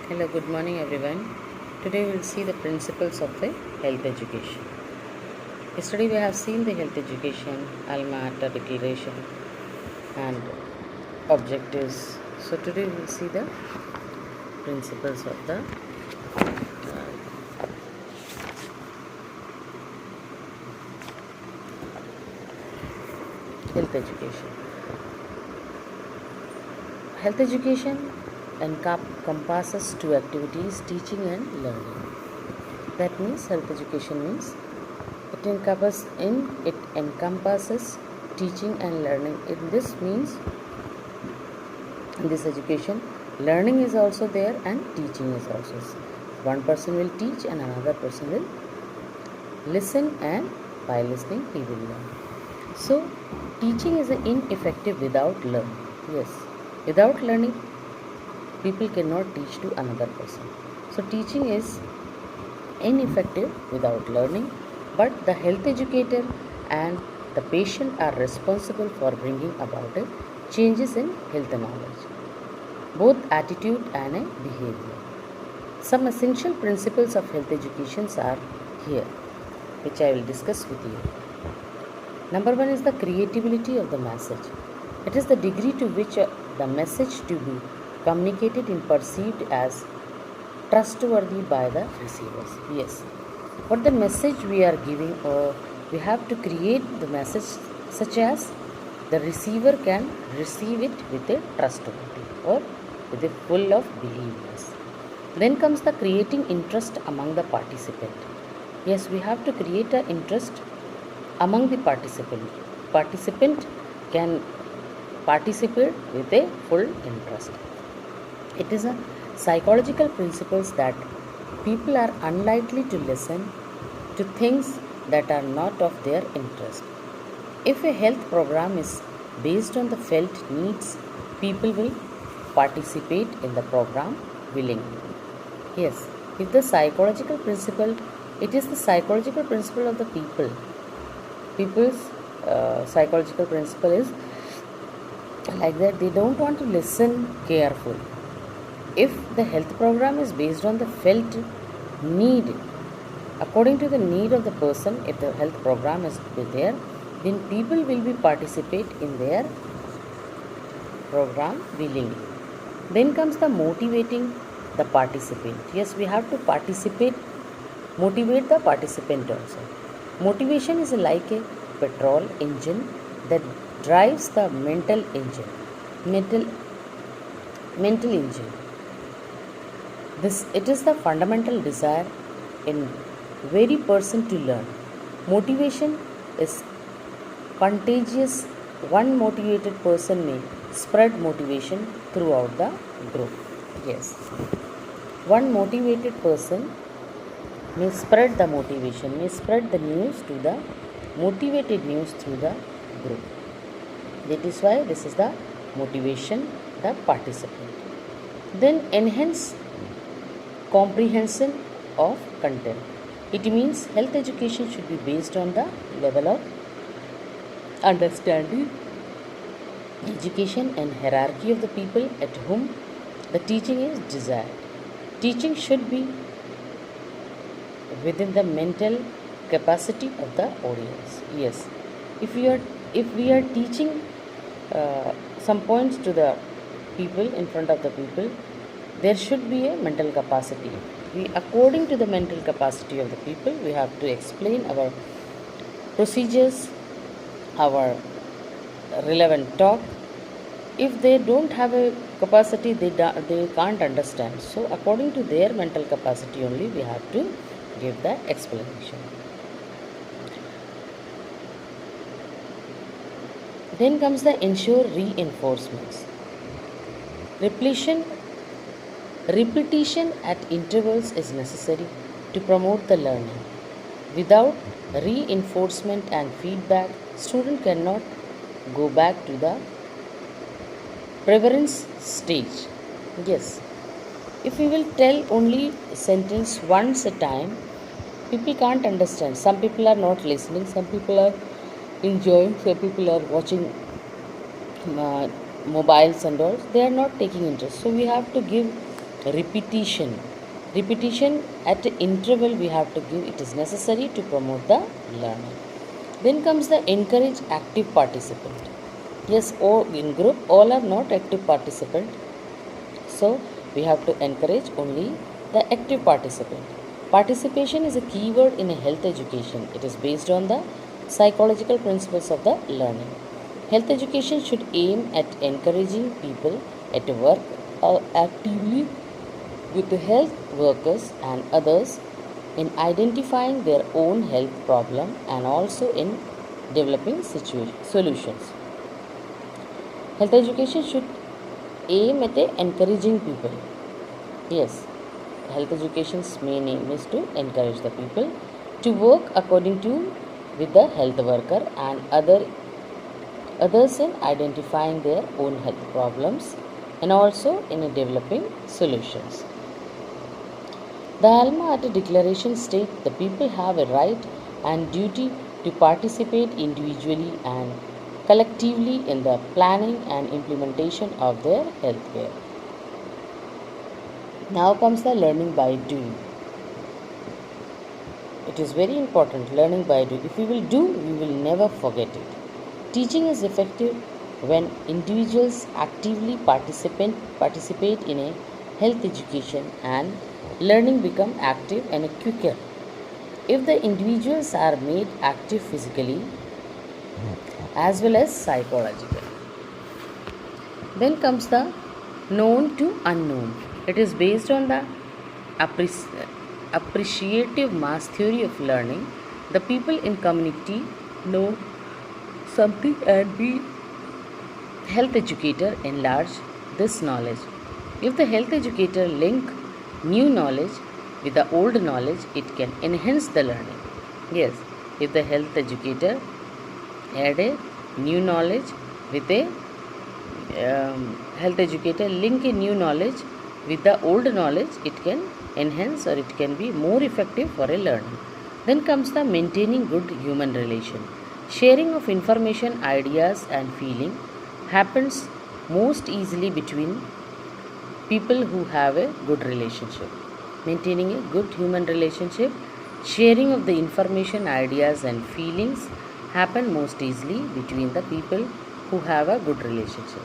Hello, good morning everyone. Today we will see the principles of the health education. Yesterday we have seen the health education, Alma Ata declaration and objectives. So today we will see the principles of the health education. Health education encompasses two activities, teaching and learning. That means health education means it encompasses teaching and learning. In this education, learning is also there and teaching is also. One person will teach and another person will listen, and by listening he will learn. So teaching is ineffective without learning. Yes, without learning people cannot teach to another person. So teaching is ineffective without learning, but the health educator and the patient are responsible for bringing about a changes in health knowledge, both attitude and a behavior. Some essential principles of health education are here, which I will discuss with you. Number one is the creatability of the message. It is the degree to which the message to be communicated is perceived as trustworthy by the receivers. Yes, what the message we are giving, or we have to create the message such as the receiver can receive it with a trustworthy or with a full of believers. Then comes the creating interest among the participant. Yes, we have to create an interest among the participant. Participant can participate with a full interest. It is a psychological principles that people are unlikely to listen to things that are not of their interest. If a health program is based on the felt needs, people will participate in the program willingly. Yes, if the psychological principle, it is the psychological principle of the people. People's psychological principle is like that, they don't want to listen carefully. If the health program is based on the felt need, according to the need of the person, if the health program is there, then people will be participate in their program willingly. Then comes the motivating the participant. Yes, we have to participate, motivate the participant also. Motivation is like a petrol engine that drives the mental engine. It is the fundamental desire in very person to learn. Motivation is contagious. One motivated person may spread motivation throughout the group. Yes, one motivated person may spread the motivation, may spread the news to the motivated news through the group. That is why this is the motivation, the participant. Then enhance comprehension of content. It means health education should be based on the level of understanding, education and hierarchy of the people at whom the teaching is desired. Teaching should be within the mental capacity of the audience. Yes, if we are teaching some points to the people, in front of the people, there should be a mental capacity. According to the mental capacity of the people, we have to explain our procedures, our relevant talk. If they don't have a capacity, they can't understand. So according to their mental capacity only, we have to give the explanation. Then comes the ensure reinforcements. Repetition at intervals is necessary to promote the learning. Without reinforcement and feedback, student cannot go back to the preference stage. Yes, if we will tell only sentence once a time, people can't understand. Some people are not listening, some people are enjoying, some people are watching mobiles and all, they are not taking interest. So we have to give repetition. Repetition at interval we have to give. It is necessary to promote the learning. Then comes the encourage active participant. Yes, all in group all are not active participant. So we have to encourage only the active participant. Participation is a keyword in a health education. It is based on the psychological principles of the learning. Health education should aim at encouraging people at work actively with the health workers and others in identifying their own health problem and also in developing solutions. Health education should aim at encouraging people. Yes, health education's main aim is to encourage the people to work according to with the health worker and others in identifying their own health problems and also in developing solutions. The Alma Ata Declaration states the people have a right and duty to participate individually and collectively in the planning and implementation of their healthcare. Now comes the learning by doing. It is very important, learning by doing. If we will do, we will never forget it. Teaching is effective when individuals actively participate in a health education and learning become active and quicker. If the individuals are made active physically as well as psychologically. Then comes the known to unknown. It is based on the appreciative mass theory of learning. The people in community know something and be health educator enlarge this knowledge. If the health educator link new knowledge with the old knowledge, it can enhance the learning. Yes, if the health educator add a new knowledge with a health educator link a new knowledge with the old knowledge, it can enhance or it can be more effective for a learning. Then comes the maintaining good human relation. Sharing of information, ideas and feeling happens most easily between people who have a good relationship. Maintaining a good human relationship, sharing of the information, ideas and feelings happen most easily between the people who have a good relationship.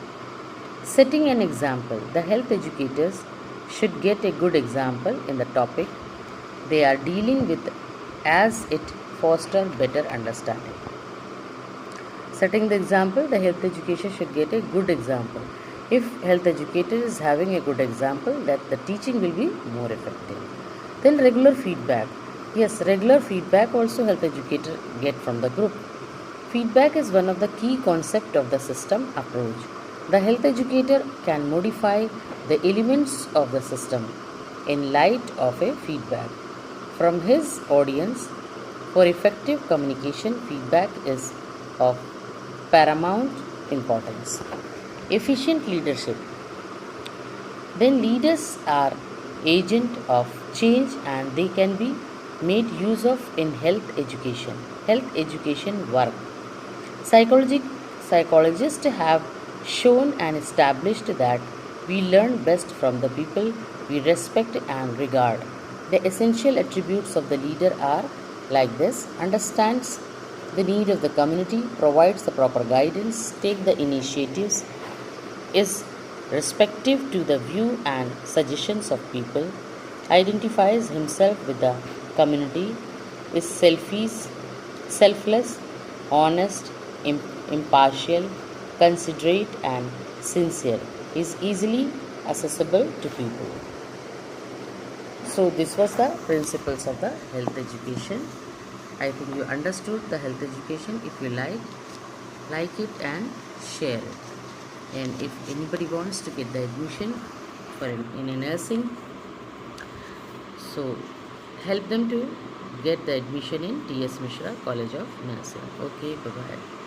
Setting an example. The health educators should get a good example in the topic they are dealing with as it fosters better understanding. Setting the example, the health education should get a good example. If health educator is having a good example, that the teaching will be more effective. Then regular feedback. Yes, regular feedback also health educator get from the group. Feedback is one of the key concept of the system approach. The health educator can modify the elements of the system in light of a feedback from his audience. For effective communication, feedback is of paramount importance. Efficient leadership. Then leaders are agent of change and they can be made use of in health education work. Psychologists have shown and established that we learn best from the people we respect and regard. The essential attributes of the leader are like this: understands the need of the community, provides the proper guidance, take the initiatives, is respective to the view and suggestions of people, identifies himself with the community, is selfless, honest, impartial, considerate and sincere, is easily accessible to people. So this was the principles of the health education. I think you understood the health education. If you like it and share it. And if anybody wants to get the admission in a nursing, so help them to get the admission in T.S. Mishra College of Nursing. Okay, bye-bye.